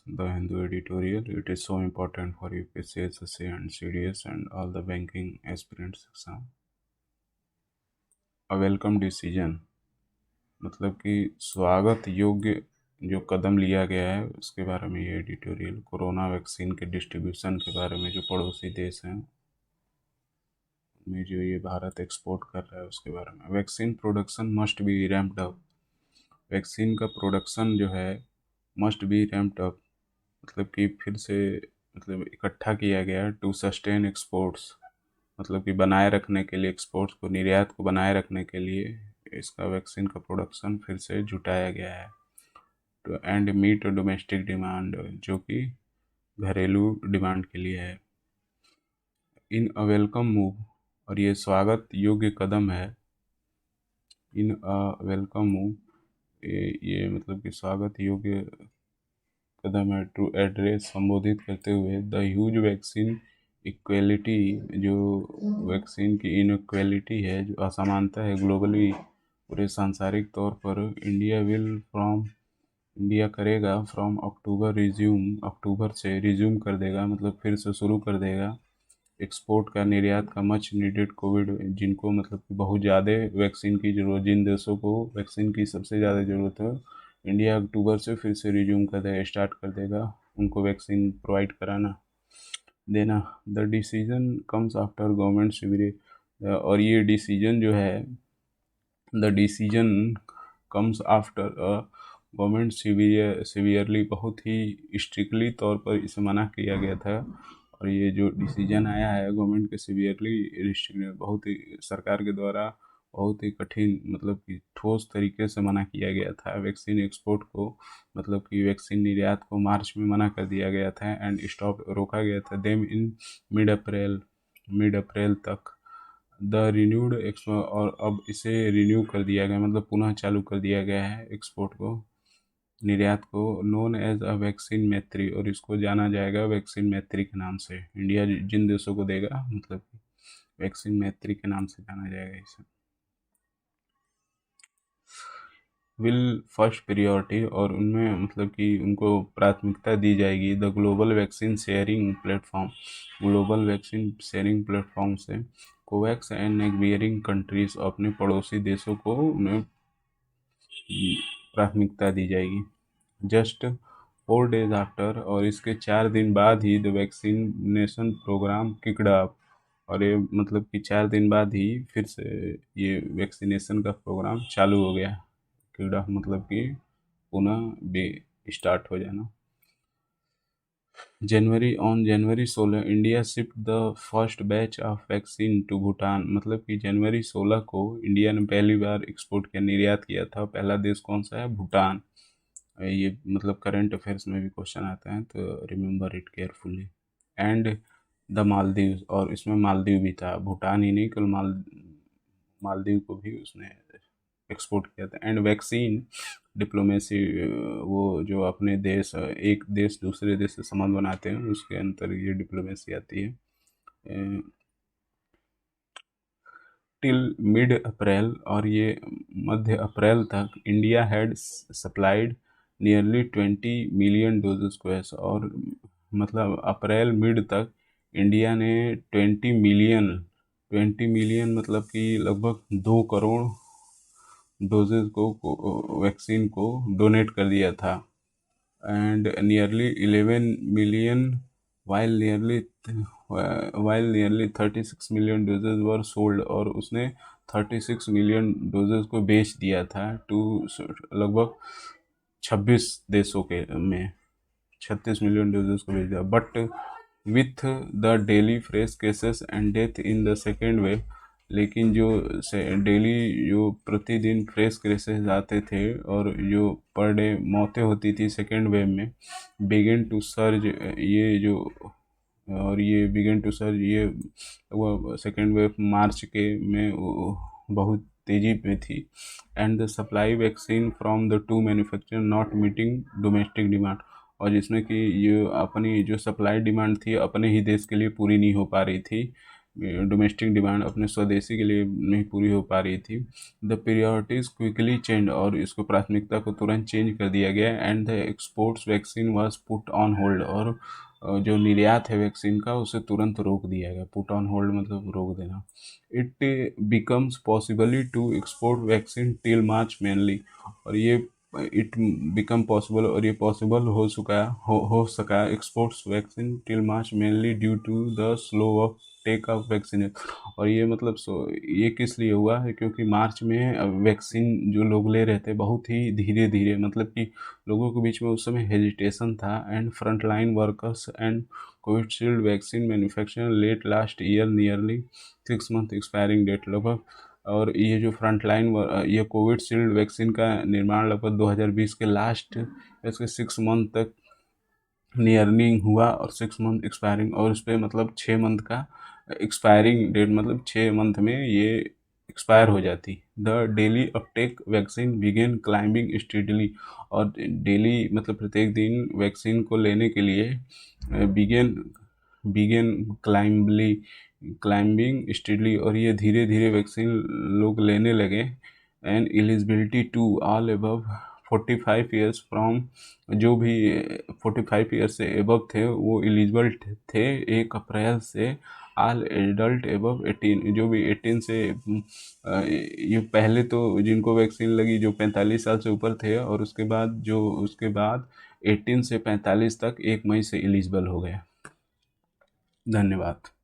The Hindu editorial. It is so important for UPSC, SSC, and CDS and all the banking aspirants exam. A welcome decision, मतलब कि स्वागत योग्य जो कदम लिया गया है उसके बारे में ये एडिटोरियल। कोरोना वैक्सीन के डिस्ट्रीब्यूशन के बारे में, जो पड़ोसी देश हैं में जो ये भारत एक्सपोर्ट कर रहा है उसके बारे में। Vaccine production must be ramped up. Vaccine का प्रोडक्शन जो है मस्ट बी रैम्प्ड अप, मतलब कि फिर से मतलब इकट्ठा किया गया टू सस्टेन एक्सपोर्ट्स, मतलब कि बनाए रखने के लिए, एक्सपोर्ट्स को, निर्यात को बनाए रखने के लिए इसका वैक्सीन का प्रोडक्शन फिर से जुटाया गया है। तो एंड मीट डोमेस्टिक डिमांड, जो कि घरेलू डिमांड के लिए है। इन अ वेलकम मूव, और ये स्वागत योग्य कदम है। इन अ वेलकम मूव, ये मतलब कि स्वागत योग्य कदम है टू एड्रेस, संबोधित करते हुए द ह्यूज वैक्सीन इक्वेलिटी, जो वैक्सीन की इनइक्वेलिटी है, जो असमानता है ग्लोबली, पूरे सांसारिक तौर पर। इंडिया करेगा फ्रॉम अक्टूबर रिज्यूम, अक्टूबर से रिज्यूम कर देगा, मतलब फिर से शुरू कर देगा एक्सपोर्ट का, निर्यात का, मच नीडेड कोविड, जिनको मतलब कि बहुत ज़्यादा वैक्सीन की जरूरत, जिन देशों को वैक्सीन की सबसे ज़्यादा ज़रूरत है, इंडिया अक्टूबर से फिर से रिज्यूम कर देगा, स्टार्ट कर देगा उनको वैक्सीन प्रोवाइड कराना, देना। The decision comes after government civil, और ये डिसीजन जो है, the decision comes after government severely, बहुत ही स्ट्रिक्टली तौर पर इसे मना किया गया था। और ये जो डिसीजन आया है गवर्नमेंट के सीवियरली, बहुत ही सरकार के द्वारा बहुत ही कठिन, मतलब कि ठोस तरीके से मना किया गया था वैक्सीन एक्सपोर्ट को, मतलब कि वैक्सीन निर्यात को मार्च में मना कर दिया गया था एंड स्टॉप, रोका गया था देम इन मिड अप्रैल तक। द रिन्यूड एक्सपो, और अब इसे रिन्यू कर दिया गया, मतलब पुनः चालू कर दिया गया है एक्सपोर्ट को, निर्यात को, नोन एज अ वैक्सीन मैत्री, और इसको जाना जाएगा वैक्सीन मैत्री के नाम से। इंडिया जिन देशों को देगा, मतलब वैक्सीन मैत्री के नाम से जाना जाएगा इसे। विल फर्स्ट प्रियोरिटी, और उनमें मतलब कि उनको प्राथमिकता दी जाएगी the global vaccine sharing platform, global vaccine sharing platform से कोवैक्स एंड नेगबियरिंग कंट्रीज, अपने पड़ोसी देशों को उन्हें प्राथमिकता दी जाएगी। जस्ट 4 days आफ्टर, और इसके 4 दिन बाद ही the vaccination program kicked up, और ये मतलब कि 4 दिन बाद ही फिर से ये वैक्सीनेशन का प्रोग्राम चालू हो गया। कीड़ा मतलब कि पुनः बे स्टार्ट हो जाना। January 16 India shift the first batch of vaccine to Bhutan, मतलब कि जनवरी 16 को इंडिया ने पहली बार एक्सपोर्ट किया, निर्यात किया था। पहला देश कौन सा है? भूटान। ये मतलब करंट अफेयर्स में भी क्वेश्चन आते हैं, तो remember it carefully. And the Maldives, और इसमें मालदीव भी था, भूटान ही नहीं, कल मालदीव को भी उसने एक्सपोर्ट किया था। एंड वैक्सीन डिप्लोमेसी, वो जो अपने देश, एक देश दूसरे देश से संबंध बनाते हैं, उसके अंतर ये डिप्लोमेसी आती है। टिल मिड अप्रैल, और ये मध्य अप्रैल तक India had supplied nearly 20 million doses को ऐसा, और मतलब अप्रैल मिड तक इंडिया ने 20 मिलियन मतलब कि लगभग 2 करोड़ डोजेज को वैक्सीन को डोनेट कर दिया था। And nearly 11 million, while nearly 36 million doses were sold, और उसने 36 मिलियन डोजेज को बेच दिया था टू लगभग 26 देशों के में, 36 मिलियन डोजेज को बेच दिया। But with the daily fresh cases and death in the second wave, लेकिन जो डेली जो प्रतिदिन फ्रेश केसेस आते थे और जो पर डे मौतें होती थी सेकेंड वेव में, बिगिन टू सर्ज, ये जो, और ये बिगिन टू सर्ज, ये वो सेकेंड वेव मार्च के में बहुत तेजी पे थी। And the supply vaccine from the two manufacture not meeting domestic demand, और जिसमें कि ये अपनी जो सप्लाई डिमांड थी अपने ही देश के लिए पूरी नहीं हो पा रही थी, डोमेस्टिक डिमांड अपने स्वदेशी के लिए नहीं पूरी हो पा रही थी। द प्रायोरिटीज क्विकली चेंज, और इसको प्राथमिकता को तुरंत चेंज कर दिया गया, and the exports vaccine was put on hold, और जो निर्यात है वैक्सीन का उसे तुरंत रोक दिया गया। पुट ऑन होल्ड मतलब रोक देना। It becomes possibly to export vaccine till March mainly, और ये इट बिकम पॉसिबल, और ये पॉसिबल हो सका exports vaccine till March mainly due to the slow of take off vaccine. और ये मतलब ये किस लिए हुआ है, क्योंकि मार्च में वैक्सीन जो लोग ले रहे थे बहुत ही धीरे धीरे, मतलब कि लोगों के बीच में उस समय हेजिटेशन था, and front line workers and Covishield vaccine manufacture late last year nearly 6 month expiring date लगभग। और ये जो फ्रंट लाइन ये कोविशील्ड वैक्सीन का निर्माण लगभग 2020 के लास्ट इसके 6 मंथ तक नियरनिंग हुआ, और 6 मंथ एक्सपायरिंग, और उस पर मतलब 6 मंथ का एक्सपायरिंग डेट, मतलब 6 मंथ में ये एक्सपायर हो जाती। The daily uptake vaccine began climbing steadily, और डेली मतलब प्रत्येक दिन वैक्सीन को लेने के लिए बिगेन बिगेन क्लाइंबिंग स्टेडली, और ये धीरे धीरे वैक्सीन लोग लेने लगे। And eligibility to all above 45 years from, जो भी 45 ईयर्स से एबव थे वो एलिजिबल थे 1 अप्रैल से। ऑल एडल्ट एबव 18, जो भी 18 से ये पहले तो जिनको वैक्सीन लगी जो 45 साल से ऊपर थे, और उसके बाद 18 से 45 तक 1 मई से एलिजिबल हो गए। धन्यवाद।